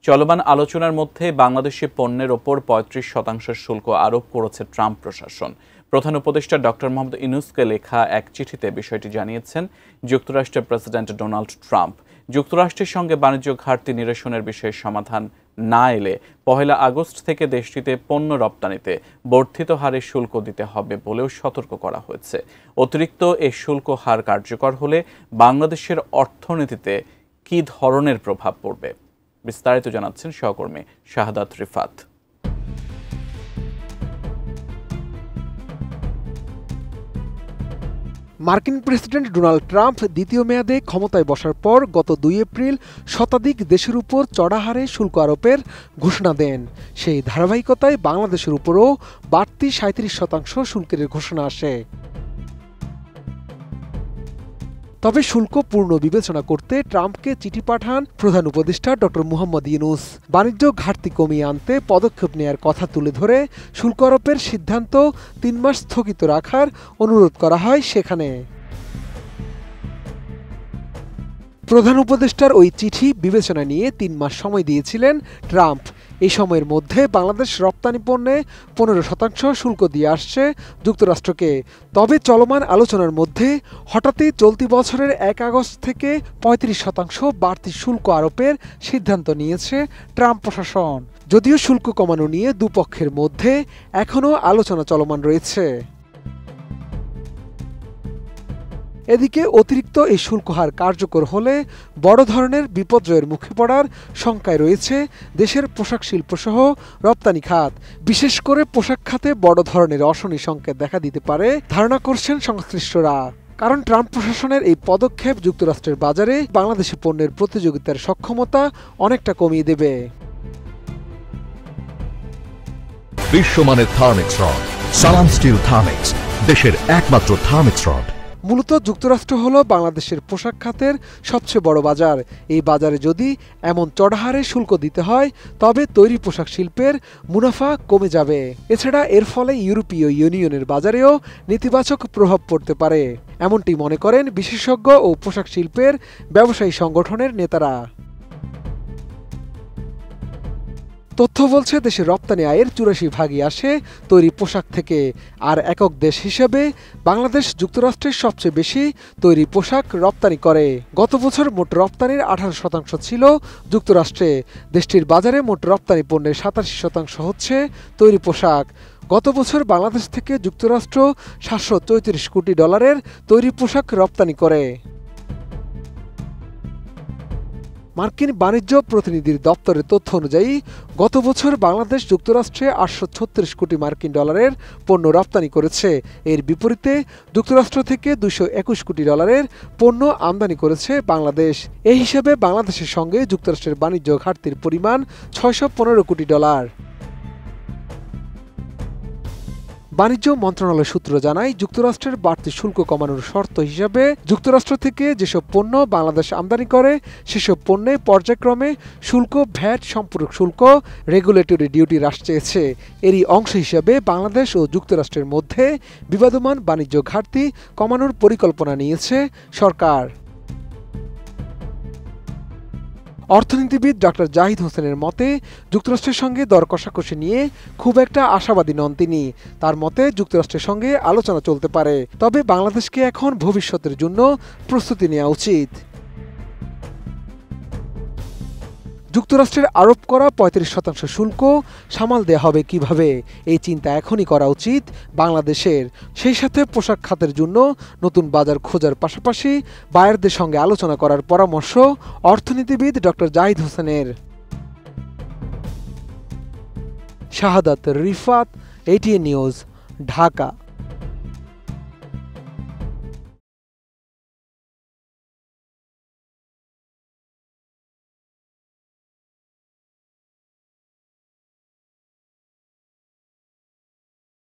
চলমান আলোচনার মধ্যে বাংলাদেশি পণ্যের ওপর ৩৫% শুল্ক আরোপ করেছে ট্রাম্প প্রশাসন। প্রধান উপদেষ্টা ডক্টর মোহাম্মদ ইউনূসকে লেখা এক চিঠিতে বিষয়টি জানিয়েছেন যুক্তরাষ্ট্রের প্রেসিডেন্ট ডোনাল্ড ট্রাম্প। যুক্তরাষ্ট্রের সঙ্গে বাণিজ্য ঘাটতি নিরসনের বিষয়ে সমাধান না এলে ১ আগস্ট থেকে দেশটিতে পণ্য রপ্তানিতে বর্ধিত হারে শুল্ক দিতে হবে বলেও সতর্ক করা হয়েছে। অতিরিক্ত এই শুল্ক হার কার্যকর হলে বাংলাদেশের অর্থনীতিতে কী ধরনের প্রভাব পড়বে, বিস্তারিত জানাচ্ছেন সহকর্মী শাহাদাত রিফাত। মার্কিন প্রেসিডেন্ট ডোনাল্ড ট্রাম্প দ্বিতীয় মেয়াদে ক্ষমতায় বসার পর গত ২ এপ্রিল শতাধিক দেশের উপর চড়া হারে শুল্ক আরোপের ঘোষণা দেন। সেই ধারাবাহিকতায় বাংলাদেশের উপরও বাড়তি ৩৭% শুল্কের ঘোষণা আসে। তবে শুল্ক পূর্ণ বিবেচনা করতে ট্রাম্পকে চিঠি পাঠান প্রধান উপদেষ্টা ডক্টর মোহাম্মদ ইউনূস। বাণিজ্য ঘাটতি কমিয়ে আনতে পদক্ষেপ নেয়ার কথা তুলে ধরে শুল্ক আরোপের সিদ্ধান্ত ৩ মাস স্থগিত রাখার অনুরোধ করা হয় সেখানে। প্রধান উপদেষ্টার ওই চিঠি বিবেচনা নিয়ে ৩ মাস সময় দিয়েছিলেন ট্রাম্প। এই সময়ের মধ্যে বাংলাদেশ রপ্তানি পণ্যে ১৫% শুল্ক দিয়ে আসছে যুক্তরাষ্ট্রকে। তবে চলমান আলোচনার মধ্যে হঠাৎই চলতি বছরের ১ আগস্ট থেকে ৩৫% বাড়তি শুল্ক আরোপের সিদ্ধান্ত নিয়েছে ট্রাম্প প্রশাসন। যদিও শুল্ক কমানো নিয়ে দুপক্ষের মধ্যে এখনও আলোচনা চলমান রয়েছে। এদিকে অতিরিক্ত এই শুল্ক হার কার্যকর হলে বড় ধরনের বিপর্যয়ের মুখে পড়ার শঙ্কায় রয়েছে দেশের পোশাক শিল্পসহ রপ্তানি খাত। বিশেষ করে পোশাক খাতে বড় ধরনের অশনি সংকেত দেখা দিতে পারে ধারণা করছেন সংশ্লিষ্টরা। কারণ ট্রাম্প প্রশাসনের এই পদক্ষেপ যুক্তরাষ্ট্রের বাজারে বাংলাদেশি পণ্যের প্রতিযোগিতার সক্ষমতা অনেকটা কমিয়ে দেবে। বিশ্বমানের থার্মিক্স রড, সালাম স্টিল থার্মিক্স, দেশের একমাত্র থার্মিক্স রড। মূলত যুক্তরাষ্ট্র হলো বাংলাদেশের পোশাক খাতের সবচেয়ে বড় বাজার। এই বাজারে যদি এমন চড়া হারে শুল্ক দিতে হয় তবে তৈরি পোশাক শিল্পের মুনাফা কমে যাবে। এছাড়া এর ফলে ইউরোপীয় ইউনিয়নের বাজারেও নেতিবাচক প্রভাব পড়তে পারে, এমনটি মনে করেন বিশেষজ্ঞ ও পোশাক শিল্পের ব্যবসায়ী সংগঠনের নেতারা। তথ্য বলছে দেশের রপ্তানি আয়ের ৮৪% আসে তৈরি পোশাক থেকে। আর একক দেশ হিসেবে বাংলাদেশ যুক্তরাষ্ট্রের সবচেয়ে বেশি তৈরি পোশাক রপ্তানি করে। গত বছর মোট রপ্তানির ১৮% ছিল যুক্তরাষ্ট্রে। দেশটির বাজারে মোট রপ্তানি পণ্যের ৮৭% হচ্ছে তৈরি পোশাক। গত বছর বাংলাদেশ থেকে যুক্তরাষ্ট্র $৭৩৪ কোটি তৈরি পোশাক রপ্তানি করে। মার্কিন বাণিজ্য প্রতিনিধির দপ্তরের তথ্য অনুযায়ী গত বছর বাংলাদেশ যুক্তরাষ্ট্রে $৮৩৬ কোটি পণ্য রপ্তানি করেছে। এর বিপরীতে যুক্তরাষ্ট্র থেকে $২২১ কোটি পণ্য আমদানি করেছে বাংলাদেশ। এই হিসেবে বাংলাদেশের সঙ্গে যুক্তরাষ্ট্রের বাণিজ্য ঘাটতির পরিমাণ $৬১৫ কোটি। বাণিজ্য মন্ত্রণালয় সূত্র জানায়, যুক্তরাষ্ট্রের বাড়তি শুল্ক কমানোর শর্ত হিসাবে যুক্তরাষ্ট্র থেকে যেসব পণ্য বাংলাদেশ আমদানি করে সেসব পণ্যে পর্যায়ক্রমে শুল্ক, ভ্যাট, সম্পূরক শুল্ক, রেগুলেটরি ডিউটি হ্রাস চেয়েছে। এরই অংশ হিসাবে বাংলাদেশ ও যুক্তরাষ্ট্রের মধ্যে বিবাদমান বাণিজ্য ঘাটতি কমানোর পরিকল্পনা নিয়েছে সরকার। অর্থনীতিবিদ ডক্টর জাহিদ হোসেনের মতে, যুক্তরাষ্ট্রের সঙ্গে দর কষাকষি নিয়ে খুব একটা আশাবাদী নন তিনি। তার মতে যুক্তরাষ্ট্রের সঙ্গে আলোচনা চলতে পারে, তবে বাংলাদেশকে এখন ভবিষ্যতের জন্য প্রস্তুতি নেওয়া উচিত। যুক্তরাষ্ট্রের আরোপ করা ৩৫% শুল্ক সামাল দেওয়া হবে কিভাবে, এই চিন্তা এখনই করা উচিত বাংলাদেশের। সেই সাথে পোশাক খাতের জন্য নতুন বাজার খোঁজার পাশাপাশি বায়ারদের সঙ্গে আলোচনা করার পরামর্শ অর্থনীতিবিদ ডক্টর জাহিদ হোসেনের। শাহাদাত রিফাত, ATN নিউজ, ঢাকা।